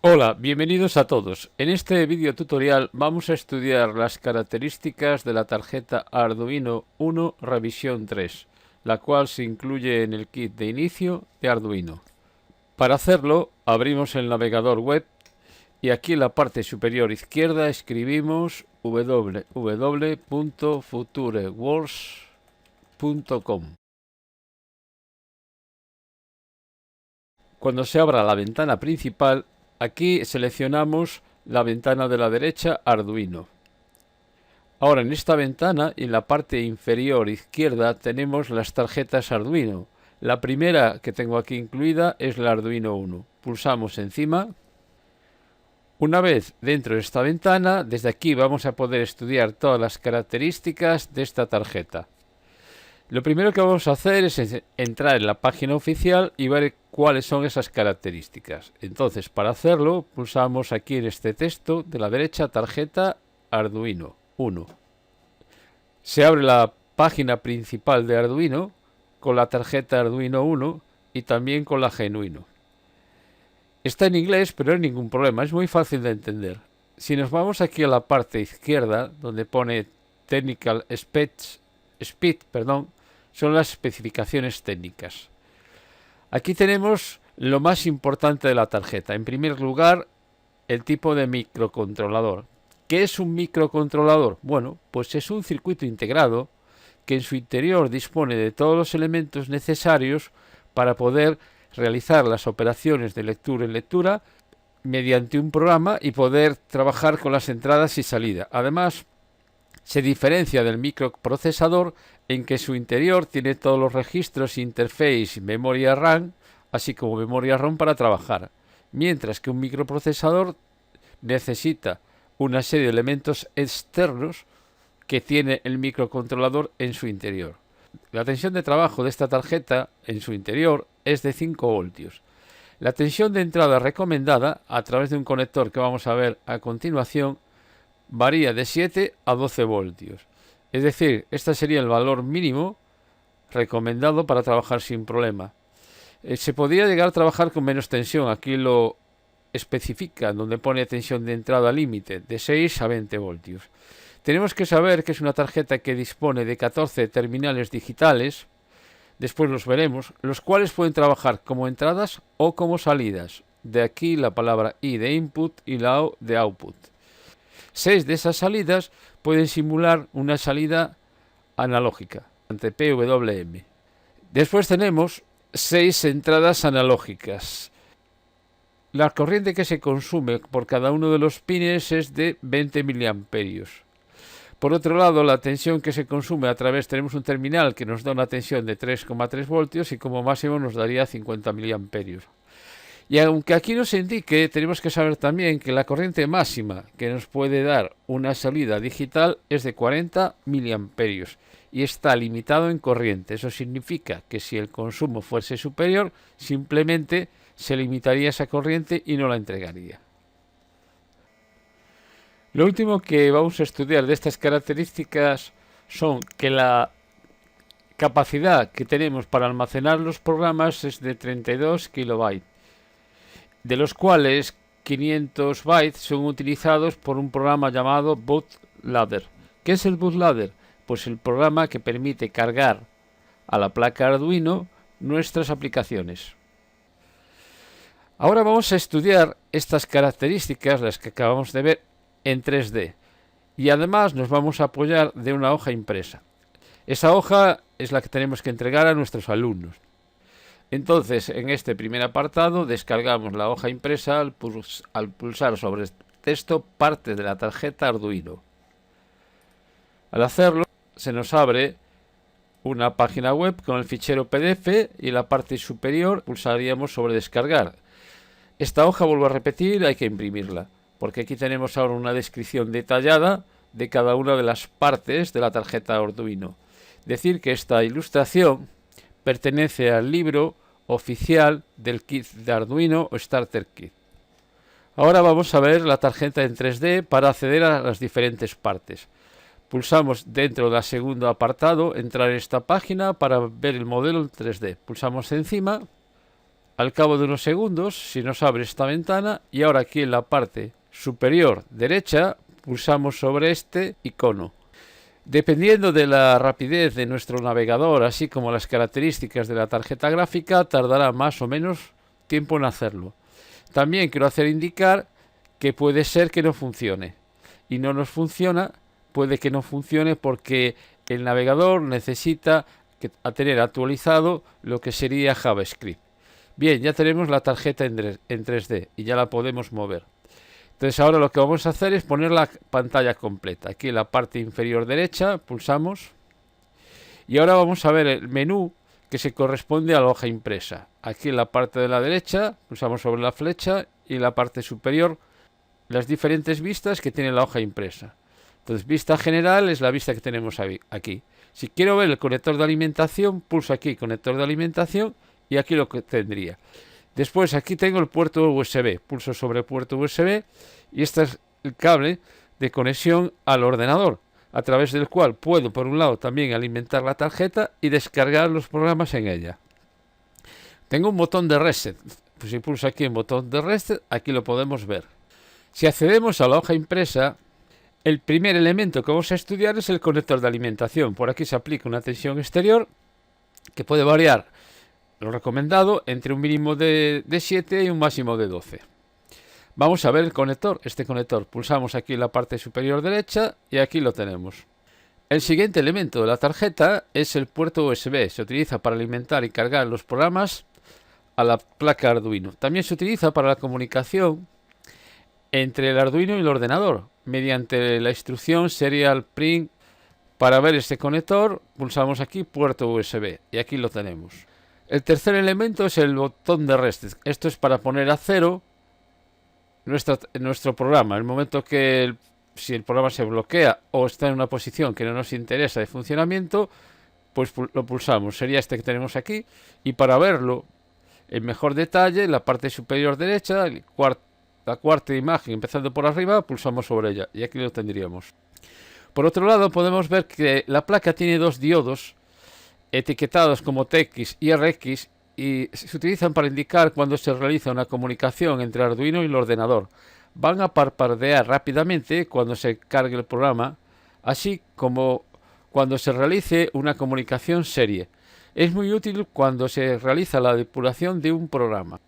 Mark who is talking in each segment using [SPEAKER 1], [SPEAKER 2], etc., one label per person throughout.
[SPEAKER 1] Hola, bienvenidos a todos. En este video tutorial vamos a estudiar las características de la tarjeta Arduino Uno Revisión 3, la cual se incluye en el kit de inicio de Arduino. Para hacerlo, abrimos el navegador web y aquí en la parte superior izquierda escribimos www.futureworks.com. Cuando se abra la ventana principal, aquí seleccionamos la ventana de la derecha Arduino. Ahora en esta ventana, en la parte inferior izquierda, tenemos las tarjetas Arduino. La primera que tengo aquí incluida es la Arduino Uno. Pulsamos encima. Una vez dentro de esta ventana, desde aquí vamos a poder estudiar todas las características de esta tarjeta. Lo primero que vamos a hacer es entrar en la página oficial y ver cuáles son esas características. Entonces, para hacerlo, pulsamos aquí en este texto de la derecha tarjeta Arduino 1. Se abre la página principal de Arduino con la tarjeta Arduino 1 y también con la Genuino. Está en inglés, pero no hay ningún problema, es muy fácil de entender. Si nos vamos aquí a la parte izquierda, donde pone Technical Speed, son las especificaciones técnicas. Aquí tenemos lo más importante de la tarjeta. En primer lugar, el tipo de microcontrolador. ¿Qué es un microcontrolador? Bueno, pues es un circuito integrado que en su interior dispone de todos los elementos necesarios para poder realizar las operaciones de lectura y lectura mediante un programa y poder trabajar con las entradas y salidas. Además, se diferencia del microprocesador en que su interior tiene todos los registros, interface y memoria RAM, así como memoria ROM para trabajar, mientras que un microprocesador necesita una serie de elementos externos que tiene el microcontrolador en su interior. La tensión de trabajo de esta tarjeta en su interior es de 5 voltios. La tensión de entrada recomendada a través de un conector que vamos a ver a continuación varía de 7 a 12 voltios. Es decir, este sería el valor mínimo recomendado para trabajar sin problema. Se podría llegar a trabajar con menos tensión. Aquí lo especifica donde pone tensión de entrada límite de 6 a 20 voltios. Tenemos que saber que es una tarjeta que dispone de 14 terminales digitales, después los veremos, los cuales pueden trabajar como entradas o como salidas. De aquí la palabra I de input y la O de output. 6 de esas salidas pueden simular una salida analógica ante PWM. Después tenemos 6 entradas analógicas. La corriente que se consume por cada uno de los pines es de 20 miliamperios. Por otro lado, la tensión que se consume a través, tenemos un terminal que nos da una tensión de 3,3 voltios y como máximo nos daría 50 miliamperios. Y aunque aquí nos indique, tenemos que saber también que la corriente máxima que nos puede dar una salida digital es de 40 miliamperios y está limitado en corriente. Eso significa que si el consumo fuese superior, simplemente se limitaría esa corriente y no la entregaría. Lo último que vamos a estudiar de estas características son que la capacidad que tenemos para almacenar los programas es de 32 kilobytes, de los cuales 500 bytes son utilizados por un programa llamado Bootloader. ¿Qué es el Bootloader? Pues el programa que permite cargar a la placa Arduino nuestras aplicaciones. Ahora vamos a estudiar estas características, las que acabamos de ver, en 3D. Y además nos vamos a apoyar de una hoja impresa. Esa hoja es la que tenemos que entregar a nuestros alumnos. Entonces, en este primer apartado, descargamos la hoja impresa al pulsar sobre el texto parte de la tarjeta Arduino. Al hacerlo, se nos abre una página web con el fichero PDF y en la parte superior pulsaríamos sobre descargar. Esta hoja, vuelvo a repetir, hay que imprimirla, porque aquí tenemos ahora una descripción detallada de cada una de las partes de la tarjeta Arduino. Decir que esta ilustración pertenece al libro oficial del kit de Arduino o Starter Kit. Ahora vamos a ver la tarjeta en 3D para acceder a las diferentes partes. Pulsamos dentro del segundo apartado, entrar en esta página para ver el modelo en 3D. Pulsamos encima. al cabo de unos segundos si nos abre esta ventana, y ahora aquí en la parte superior derecha pulsamos sobre este icono. Dependiendo de la rapidez de nuestro navegador, así como las características de la tarjeta gráfica, tardará más o menos tiempo en hacerlo. También quiero hacer indicar que puede ser que no funcione. Y no nos funciona, puede que no funcione porque el navegador necesita tener actualizado lo que sería JavaScript. Bien, ya tenemos la tarjeta en 3D y ya la podemos mover. Entonces ahora lo que vamos a hacer es poner la pantalla completa. Aquí en la parte inferior derecha pulsamos y ahora vamos a ver el menú que se corresponde a la hoja impresa. Aquí en la parte de la derecha pulsamos sobre la flecha y en la parte superior las diferentes vistas que tiene la hoja impresa. Entonces, vista general es la vista que tenemos aquí. Si quiero ver el conector de alimentación, pulso aquí conector de alimentación y aquí lo que tendría. Después aquí tengo el puerto USB, pulso sobre el puerto USB y este es el cable de conexión al ordenador, a través del cual puedo por un lado también alimentar la tarjeta y descargar los programas en ella. Tengo un botón de reset, pues si pulso aquí en botón de reset, aquí lo podemos ver. Si accedemos a la hoja impresa, el primer elemento que vamos a estudiar es el conector de alimentación. Por aquí se aplica una tensión exterior que puede variar, lo recomendado, entre un mínimo de 7 y un máximo de 12. Vamos a ver el conector, este conector. Pulsamos aquí en la parte superior derecha y aquí lo tenemos. El siguiente elemento de la tarjeta es el puerto USB. Se utiliza para alimentar y cargar los programas a la placa Arduino. También se utiliza para la comunicación entre el Arduino y el ordenador, mediante la instrucción serial print. Para ver este conector, pulsamos aquí puerto USB y aquí lo tenemos. El tercer elemento es el botón de reset. Esto es para poner a cero nuestro programa. En el momento que si el programa se bloquea o está en una posición que no nos interesa de funcionamiento, pues lo pulsamos. Sería este que tenemos aquí. Y para verlo en mejor detalle, en la parte superior derecha, la cuarta imagen empezando por arriba, pulsamos sobre ella y aquí lo tendríamos. Por otro lado, podemos ver que la placa tiene dos diodos etiquetados como TX y RX y se utilizan para indicar cuando se realiza una comunicación entre Arduino y el ordenador. Van a parpadear rápidamente cuando se cargue el programa, así como cuando se realice una comunicación serie. Es muy útil cuando se realiza la depuración de un programa.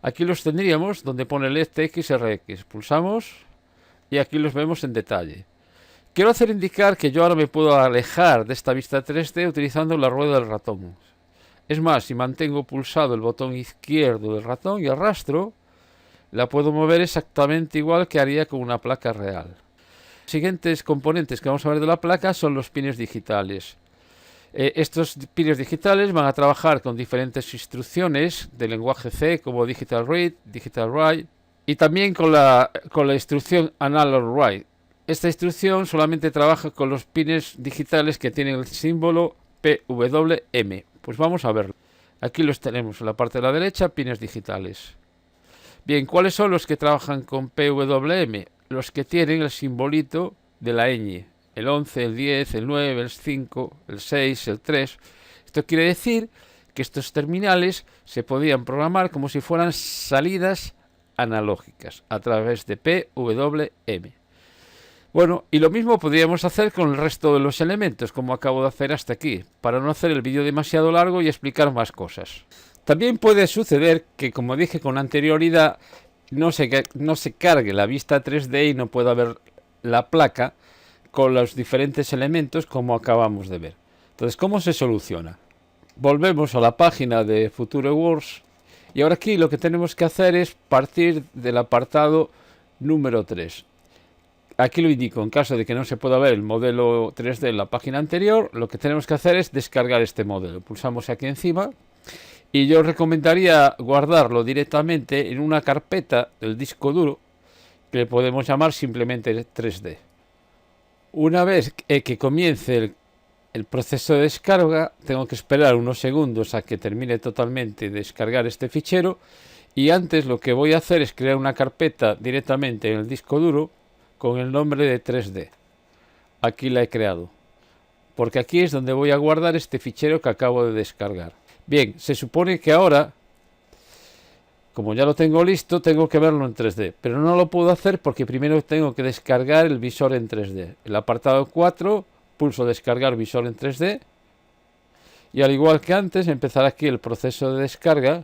[SPEAKER 1] Aquí los tendríamos donde pone LED TX-RX. Pulsamos y aquí los vemos en detalle. Quiero hacer indicar que yo ahora me puedo alejar de esta vista 3D utilizando la rueda del ratón. Es más, si mantengo pulsado el botón izquierdo del ratón y arrastro, la puedo mover exactamente igual que haría con una placa real. Los siguientes componentes que vamos a ver de la placa son los pines digitales. Estos pines digitales van a trabajar con diferentes instrucciones de lenguaje C como Digital Read, Digital Write y también con la instrucción Analog Write. Esta instrucción solamente trabaja con los pines digitales que tienen el símbolo PWM. Pues vamos a verlo. Aquí los tenemos en la parte de la derecha, pines digitales. Bien, ¿cuáles son los que trabajan con PWM? Los que tienen el simbolito de la ñ. El 11, el 10, el 9, el 5, el 6, el 3. Esto quiere decir que estos terminales se podían programar como si fueran salidas analógicas a través de PWM. Bueno, y lo mismo podríamos hacer con el resto de los elementos, como acabo de hacer hasta aquí, para no hacer el vídeo demasiado largo y explicar más cosas. También puede suceder que, como dije con anterioridad, no se cargue la vista 3D y no pueda ver la placa con los diferentes elementos como acabamos de ver. Entonces, ¿cómo se soluciona? Volvemos a la página de FutureWorks y ahora aquí lo que tenemos que hacer es partir del apartado número 3. Aquí lo indico, en caso de que no se pueda ver el modelo 3D en la página anterior, lo que tenemos que hacer es descargar este modelo. Pulsamos aquí encima y yo os recomendaría guardarlo directamente en una carpeta del disco duro que podemos llamar simplemente 3D. Una vez que comience el proceso de descarga, tengo que esperar unos segundos a que termine totalmente de descargar este fichero y antes lo que voy a hacer es crear una carpeta directamente en el disco duro con el nombre de 3D. Aquí la he creado, porque aquí es donde voy a guardar este fichero que acabo de descargar. Bien, se supone que ahora Como ya lo tengo listo, tengo que verlo en 3D, pero no lo puedo hacer porque primero tengo que descargar el visor en 3D. El apartado 4, pulso descargar visor en 3D y al igual que antes empezará aquí el proceso de descarga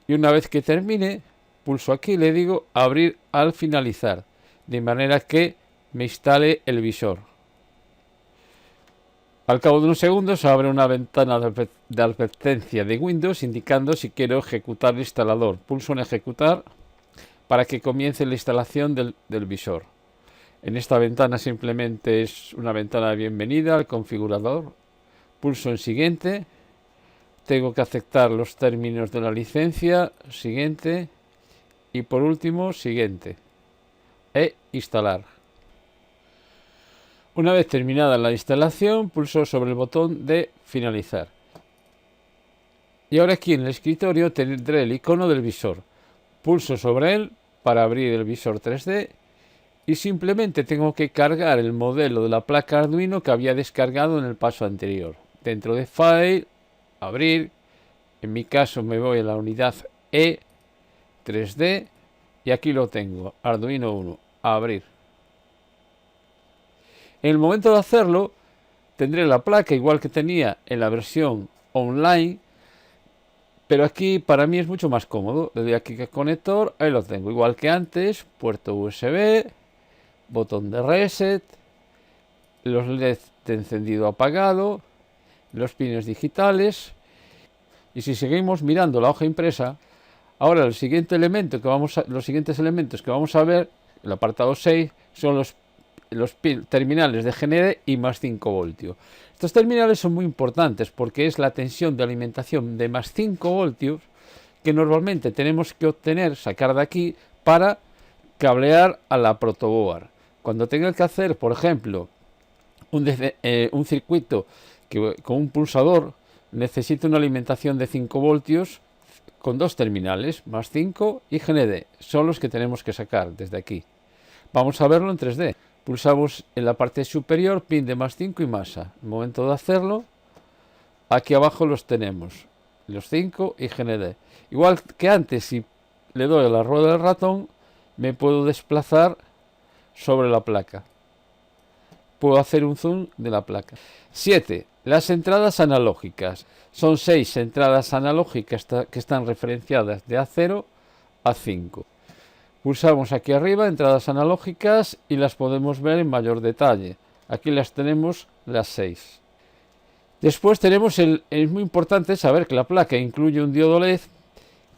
[SPEAKER 1] y una vez que termine, pulso aquí y le digo abrir al finalizar, de manera que me instale el visor. Al cabo de unos segundos abre una ventana de advertencia de Windows indicando si quiero ejecutar el instalador. Pulso en ejecutar para que comience la instalación del visor. En esta ventana simplemente es una ventana de bienvenida al configurador. Pulso en siguiente. Tengo que aceptar los términos de la licencia. Siguiente. Y por último, siguiente. E instalar. Una vez terminada la instalación, pulso sobre el botón de finalizar. Y ahora aquí en el escritorio tendré el icono del visor. Pulso sobre él para abrir el visor 3D y simplemente tengo que cargar el modelo de la placa Arduino que había descargado en el paso anterior. Dentro de File, abrir, en mi caso me voy a la unidad E 3D y aquí lo tengo, Arduino 1, abrir. En el momento de hacerlo, tendré la placa igual que tenía en la versión online, pero aquí para mí es mucho más cómodo. Le doy aquí a conector, ahí lo tengo, igual que antes, puerto USB, botón de reset, los LEDs de encendido apagado, los pines digitales. Y si seguimos mirando la hoja impresa, ahora los siguientes elementos que vamos a ver, el apartado 6, son los terminales de GND y más 5 voltios. Estos terminales son muy importantes porque es la tensión de alimentación de más 5 voltios que normalmente tenemos que obtener, sacar de aquí para cablear a la protoboard. Cuando tenga que hacer, por ejemplo, un circuito con un pulsador, necesita una alimentación de 5 voltios con dos terminales, más 5 y GND. Son los que tenemos que sacar desde aquí. Vamos a verlo en 3D. Pulsamos en la parte superior, pin de más 5 y masa. En el momento de hacerlo, aquí abajo los tenemos, los 5 y GND. Igual que antes, si le doy a la rueda del ratón, me puedo desplazar sobre la placa. Puedo hacer un zoom de la placa. 7. Las entradas analógicas. Son 6 entradas analógicas que están referenciadas de A0 a 5. Pulsamos aquí arriba, entradas analógicas, y las podemos ver en mayor detalle. Aquí las tenemos las 6. Después tenemos es muy importante saber que la placa incluye un diodo LED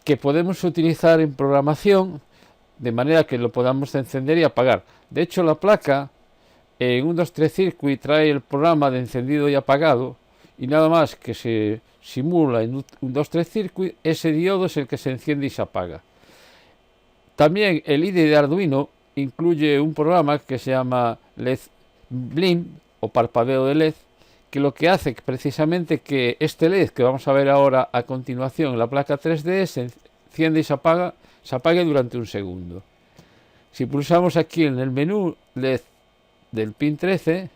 [SPEAKER 1] que podemos utilizar en programación de manera que lo podamos encender y apagar. De hecho, la placa en un 2-3 Circuit trae el programa de encendido y apagado y nada más que se simula en un 2-3 Circuit, ese diodo es el que se enciende y se apaga. También el IDE de Arduino incluye un programa que se llama LED Blim o parpadeo de LED, que lo que hace precisamente que este LED que vamos a ver ahora a continuación en la placa 3D se enciende y se apague durante un segundo. Si pulsamos aquí en el menú LED del pin 13,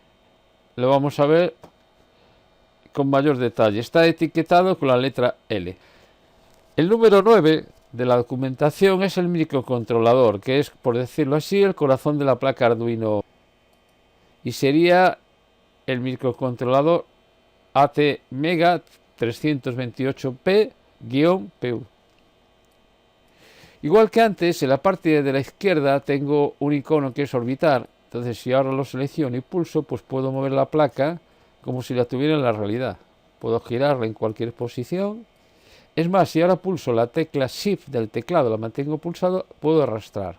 [SPEAKER 1] lo vamos a ver con mayor detalle. Está etiquetado con la letra L. El número 9 de la documentación es el microcontrolador, que es, por decirlo así, el corazón de la placa Arduino. Y sería el microcontrolador ATmega 328P-PU. Igual que antes, en la parte de la izquierda tengo un icono que es orbitar. Entonces, si ahora lo selecciono y pulso, pues puedo mover la placa como si la tuviera en la realidad. Puedo girarla en cualquier posición. Es más, si ahora pulso la tecla Shift del teclado, la mantengo pulsado, puedo arrastrar.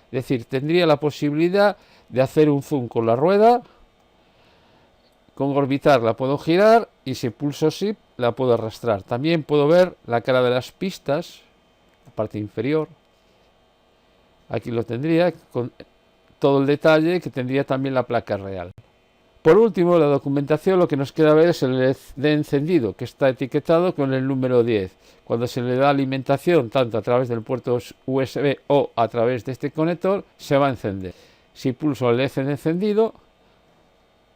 [SPEAKER 1] Es decir, tendría la posibilidad de hacer un zoom con la rueda. Con orbitar la puedo girar y si pulso Shift la puedo arrastrar. También puedo ver la cara de las pistas, la parte inferior. Aquí lo tendría con todo el detalle que tendría también la placa real. Por último, la documentación, lo que nos queda ver es el LED de encendido, que está etiquetado con el número 10. Cuando se le da alimentación, tanto a través del puerto USB o a través de este conector, se va a encender. Si pulso el LED de encendido,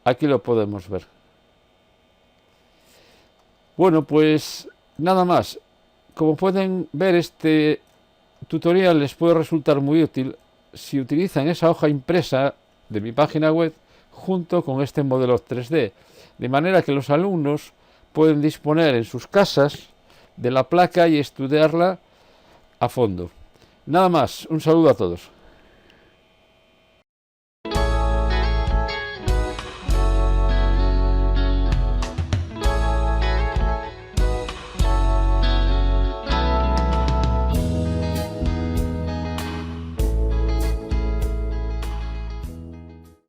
[SPEAKER 1] aquí lo podemos ver. Bueno, pues nada más. Como pueden ver, este tutorial les puede resultar muy útil si utilizan esa hoja impresa de mi página web junto con este modelo 3D, de manera que los alumnos pueden disponer en sus casas de la placa y estudiarla a fondo. Nada más, un saludo a todos.